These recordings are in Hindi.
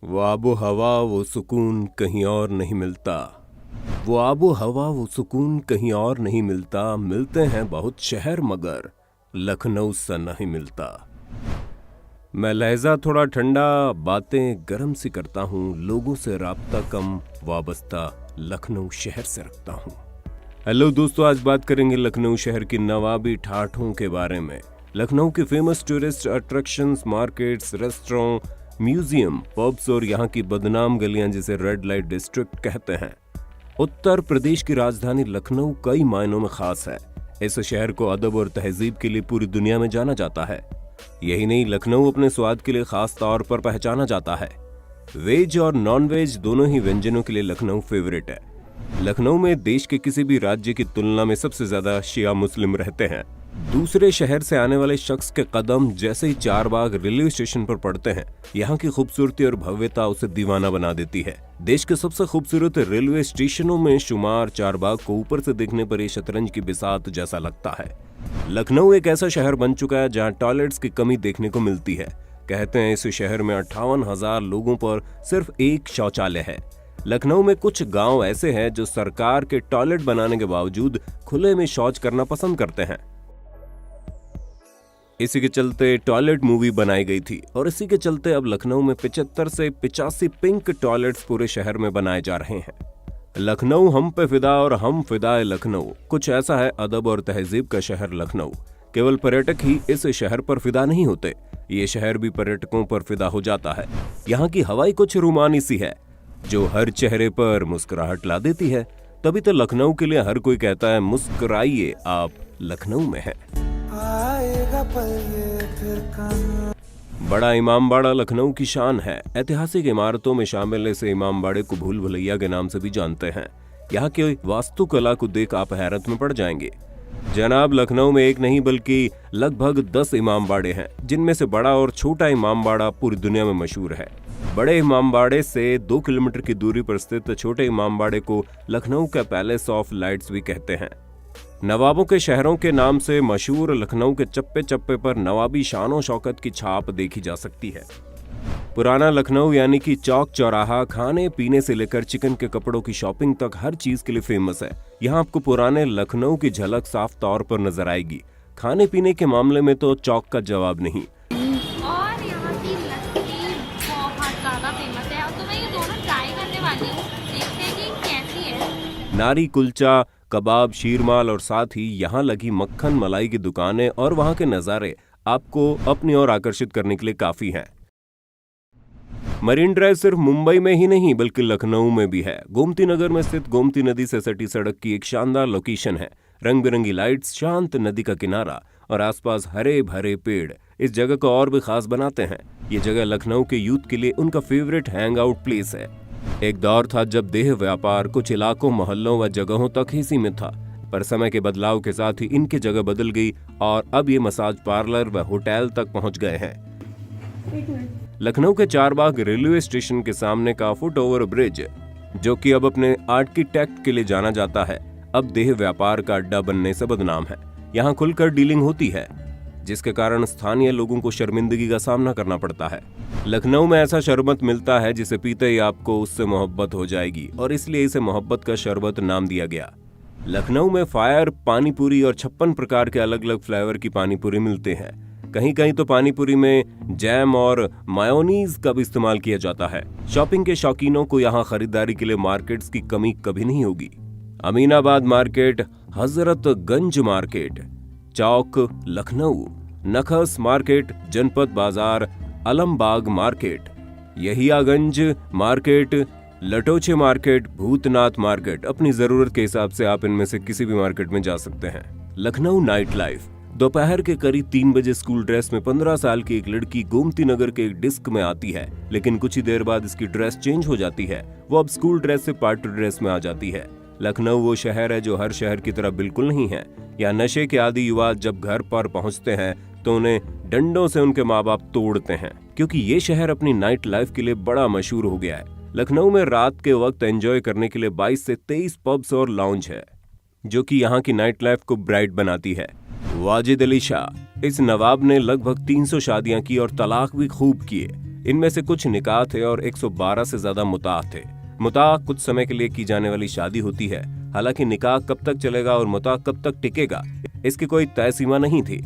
वो आबो हवा वो सुकून कहीं और नहीं मिलता। वो आबो हवा वो सुकून कहीं और नहीं मिलता। मिलते हैं बहुत शहर मगर लखनऊ सा नहीं मिलता। मैं लहजा थोड़ा ठंडा, बातें गर्म सी करता हूँ। लोगों से राब्ता कम, वाबस्ता लखनऊ शहर से रखता हूँ। हेलो दोस्तों, आज बात करेंगे लखनऊ शहर की नवाबी ठाठों के बारे में। लखनऊ के famous tourist attractions, markets, restaurant, museum, pubs और यहाँ की बदनाम गलियां जिसे रेड लाइट डिस्ट्रिक्ट कहते हैं। उत्तर प्रदेश की राजधानी लखनऊ कई मायनों में खास है। इस शहर को अदब और तहजीब के लिए पूरी दुनिया में जाना जाता है। यही नहीं, लखनऊ अपने स्वाद के लिए खास तौर पर पहचाना जाता है। वेज और नॉन वेज दोनों ही व्यंजनों के लिए लखनऊ फेवरेट है। लखनऊ में देश के किसी भी राज्य की तुलना में सबसे ज्यादा शिया मुस्लिम रहते हैं। दूसरे शहर से आने वाले शख्स के कदम जैसे ही चारबाग रेलवे स्टेशन पर पड़ते हैं, यहाँ की खूबसूरती और भव्यता उसे दीवाना बना देती है। देश के सबसे खूबसूरत रेलवे स्टेशनों में शुमार चारबाग को ऊपर से देखने पर ये शतरंज की बिसात जैसा लगता है। लखनऊ एक ऐसा शहर बन चुका है जहाँ टॉयलेट्स की कमी देखने को मिलती है। कहते हैं इस शहर में 58,000 लोगों पर सिर्फ एक शौचालय है। लखनऊ में कुछ गांव ऐसे हैं जो सरकार के टॉयलेट बनाने के बावजूद खुले में शौच करना पसंद करते हैं। इसी के चलते टॉयलेट मूवी बनाई गई थी और इसी के चलते अब लखनऊ में 75 से 85 पिंक टॉयलेट्स पूरे शहर में बनाए जा रहे हैं। लखनऊ हम पे फिदा और हम फिदाए लखनऊ, कुछ ऐसा है अदब और तहजीब का शहर लखनऊ। केवल पर्यटक ही इस शहर पर फिदा नहीं होते, ये शहर भी पर्यटकों पर फिदा हो जाता है। यहाँ की हवाई कुछ रूमानी सी है जो हर चेहरे पर मुस्कुराहट ला देती है। तभी तो लखनऊ के लिए हर कोई कहता है मुस्कुराइए, आप लखनऊ में हैं। बड़ा इमामबाड़ा लखनऊ की शान है। ऐतिहासिक इमारतों में शामिल इस इमामबाड़े को भूल भुलैया के नाम से भी जानते हैं। यहाँ की वास्तुकला को देख आप हैरत में पड़ जाएंगे। जनाब, लखनऊ में एक नहीं बल्कि लगभग 10 इमामबाड़े हैं, जिनमें से बड़ा और छोटा इमामबाड़ा पूरी दुनिया में मशहूर है। बड़े इमामबाड़े से 2 किलोमीटर की दूरी पर स्थित छोटे इमामबाड़े को लखनऊ का पैलेस ऑफ लाइट्स भी कहते हैं। नवाबों के शहरों के नाम से मशहूर लखनऊ के चप्पे चप्पे पर नवाबी शानो शौकत की छाप देखी जा सकती है। पुराना लखनऊ यानी कि चौक चौराहा खाने पीने से लेकर चिकन के कपड़ों की शॉपिंग तक हर चीज के लिए फेमस है। यहाँ आपको पुराने लखनऊ की झलक साफ तौर पर नजर आएगी। खाने पीने के मामले में तो चौक का जवाब नहीं। और यहाँ की लस्सी बहुत ज्यादा फेमस है, तो मैं ये दोनों ट्राई करने वाली हूँ, देखते हैं कि कैसी है। नारी कुलचा, कबाब, शीरमाल और साथ ही यहाँ लगी मक्खन मलाई की दुकानें और वहाँ के नज़ारे आपको अपनी ओर आकर्षित करने के लिए काफी हैं। मरीन ड्राइव सिर्फ मुंबई में ही नहीं बल्कि लखनऊ में भी है। गोमती नगर में स्थित गोमती नदी से सटी सड़क की एक शानदार लोकेशन है। रंग बिरंगी लाइट्स, शांत नदी का किनारा और आसपास हरे भरे पेड़ इस जगह को और भी खास बनाते हैं। ये जगह लखनऊ के यूथ के लिए उनका फेवरेट हैंग आउट प्लेस है। एक दौर था जब देह व्यापार कुछ इलाकों, मोहल्लों व जगहों तक ही सीमित था, पर समय के बदलाव के साथ ही इनकी जगह बदल गई और अब ये मसाज पार्लर व होटल तक पहुंच गए हैं। लखनऊ के चारबाग रेलवे स्टेशन के सामने का फुट ओवर ब्रिज, जो कि अब अपने आर्किटेक्ट के लिए जाना जाता है, अब देह व्यापार का अड्डा बनने से बदनाम है। यहाँ खुलकर डीलिंग होती है, जिसके कारण स्थानीय लोगों को शर्मिंदगी का सामना करना पड़ता है। लखनऊ में ऐसा शरबत मिलता है जिसे पीते ही आपको उससे मोहब्बत हो जाएगी और इसलिए इसे मोहब्बत का शरबत नाम दिया गया। लखनऊ में फायर पानीपुरी और 56 प्रकार के अलग अलग फ्लेवर की पानीपुरी मिलते हैं। कहीं कहीं तो पानीपुरी में जैम और मायोनीज का भी इस्तेमाल किया जाता है। शॉपिंग के शौकीनों को यहाँ खरीदारी के लिए मार्केट्स की कमी कभी नहीं होगी। Aminabad market, Hazratganj market, Chowk Lucknow, Nakhas market, जनपद बाजार, Alambagh market, Yahiyaganj market, Latouche market, Bhootnath market, अपनी जरूरत के हिसाब से आप इनमें से किसी भी मार्केट में जा सकते हैं। Lucknow night life. दोपहर के करीब 3 बजे स्कूल ड्रेस में 15 साल की एक लड़की गोमती नगर के एक डिस्क में आती है, लेकिन कुछ ही देर बाद इसकी ड्रेस चेंज हो जाती है। वो अब स्कूल ड्रेस से पार्टी ड्रेस में आ जाती है। लखनऊ वो शहर है जो हर शहर की तरह बिल्कुल नहीं है। यहाँ नशे के आदी युवा जब घर पर पहुंचते हैं तो उन्हें डंडों से उनके माँ बाप तोड़ते हैं, क्योंकि ये शहर अपनी नाइट लाइफ के लिए बड़ा मशहूर हो गया है। लखनऊ में रात के वक्त एंजॉय करने के लिए 22 से 23 पब्स और लाउंज है, जो कि यहाँ की नाइट लाइफ को ब्राइट बनाती है। वाजिद अली शाह, इस नवाब ने लगभग 300 शादियां की और तलाक भी खूब किए। इनमें से कुछ निकाह थे और 112 से ज्यादा मुताह थे। मुताह कुछ समय के लिए की जाने वाली शादी होती है, हालांकि निकाह कब तक चलेगा और मुताह कब तक टिकेगा इसकी कोई तय सीमा नहीं थी।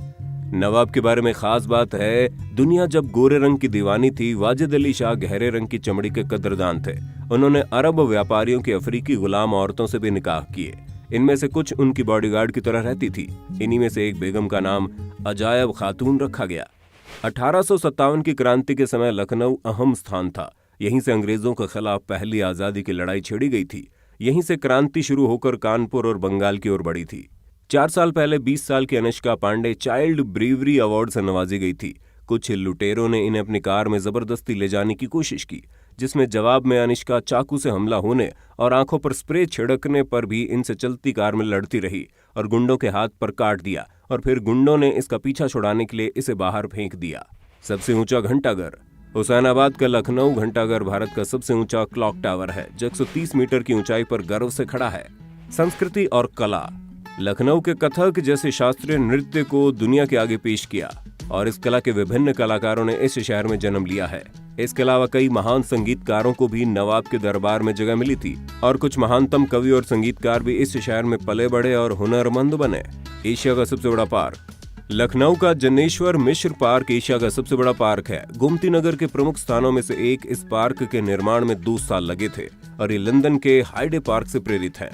नवाब के बारे में खास बात है, दुनिया जब गोरे रंग की दीवानी थी, वाजिद अली शाह गहरे रंग की चमड़ी के कदरदान थे। उन्होंने अरब व्यापारियों की अफ्रीकी गुलाम औरतों से भी निकाह किए। इनमें से कुछ उनकी बॉडीगार्ड की तरह रहती थी। इन्हीं में से एक बेगम का नाम अजायब खातून रखा गया। 1857 की क्रांति के समय लखनऊ अहम स्थान था। यहीं से अंग्रेजों के खिलाफ पहली आजादी की लड़ाई छेड़ी गई थी। यहीं से क्रांति शुरू होकर कानपुर और बंगाल की ओर बढ़ी थी। 4 साल पहले 20 साल की Anushka Pandey child bravery award से नवाजी गई थी। कुछ लुटेरों ने इन्हें अपनी कार में जबरदस्ती ले जाने की कोशिश की, जिसमें जवाब में अनुष्का चाकू से हमला होने और आंखों पर स्प्रे छिड़कने पर भी इनसे चलती कार में लड़ती रही और गुंडों के हाथ पर काट दिया और फिर गुंडों ने इसका पीछा छुड़ाने के लिए इसे बाहर फेंक दिया। सबसे ऊंचा घंटाघर हुसैनाबाद का लखनऊ घंटाघर भारत का सबसे ऊंचा क्लॉक टावर है, जो 130 मीटर की ऊंचाई पर गर्व से खड़ा है। संस्कृति और कला, लखनऊ के कथक जैसे शास्त्रीय नृत्य को दुनिया के आगे पेश किया और इस कला के विभिन्न कलाकारों ने इस शहर में जन्म लिया है। इसके अलावा कई महान संगीतकारों को भी नवाब के दरबार में जगह मिली थी और कुछ महानतम कवि और संगीतकार भी इस शहर में पले बढ़े और हुनरमंद बने। एशिया का सबसे बड़ा पार्क, लखनऊ का जनेश्वर मिश्र पार्क एशिया का सबसे बड़ा पार्क है। गोमती नगर के प्रमुख स्थानों में से एक इस पार्क के निर्माण में 2 साल लगे थे और ये लंदन के हाइडे पार्क से प्रेरित है।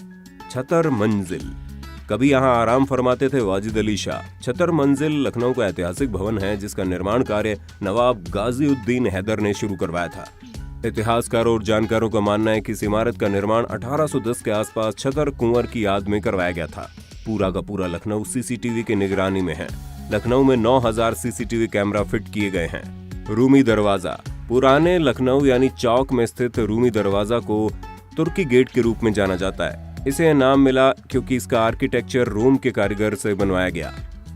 छतर मंजिल, कभी यहाँ आराम फरमाते थे वाजिद अली शाह। छतर मंजिल लखनऊ का ऐतिहासिक भवन है, जिसका निर्माण कार्य नवाब गाजी-उद-दीन हैदर ने शुरू करवाया था। इतिहासकारों और जानकारों का मानना है कि इस इमारत का निर्माण 1810 के आसपास छतर कुंवर की याद में करवाया गया था। पूरा का पूरा लखनऊ सीसीटीवी की निगरानी में है। लखनऊ में 9000 सीसीटीवी कैमरा फिट किए गए हैं। रूमी दरवाजा, पुराने लखनऊ यानी चौक में स्थित रूमी दरवाजा को तुर्की गेट के रूप में जाना जाता है। इसे नाम मिला क्योंकि इसका आर्किटेक्चर रोम के कारीगर से बनवाया गया।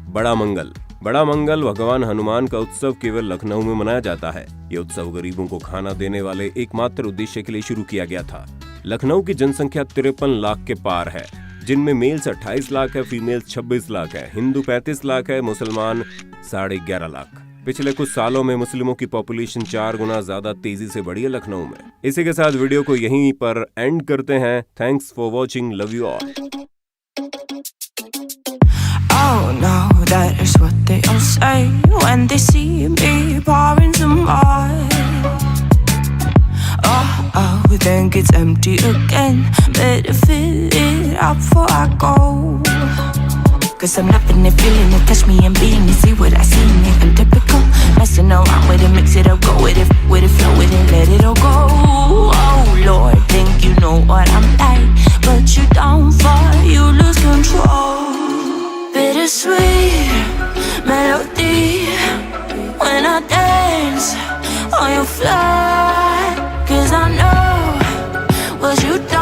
बड़ा मंगल भगवान हनुमान का उत्सव केवल लखनऊ में मनाया जाता है। यह उत्सव गरीबों को खाना देने वाले एकमात्र उद्देश्य के लिए शुरू किया गया था। लखनऊ की जनसंख्या 53 लाख के पार है, जिनमें मेल्स 28 लाख है, फीमेल्स 26 लाख है, हिंदू 35 लाख है, मुसलमान 11.5 लाख। पिछले कुछ सालों में मुस्लिमों की पॉपुलेशन 4 गुना ज्यादा तेजी से बढ़ी है लखनऊ में। इसी के साथ वीडियो को यहीं पर एंड करते हैं। Thanks for watching, love you all. Oh no, that is what they all say when they see me pouring some more. Oh, think it's empty again. Better fill it up before I go. 'Cause I'm loving it, feeling it, touch me and being it. See what I see in it, I'm typical. Messing around with it, mix it up, go with it, flow with it, let it all go. Oh Lord, think you know what I'm like, but you don't fall, you lose control. Bittersweet melody when I dance on your fly. 'Cause I know what you do.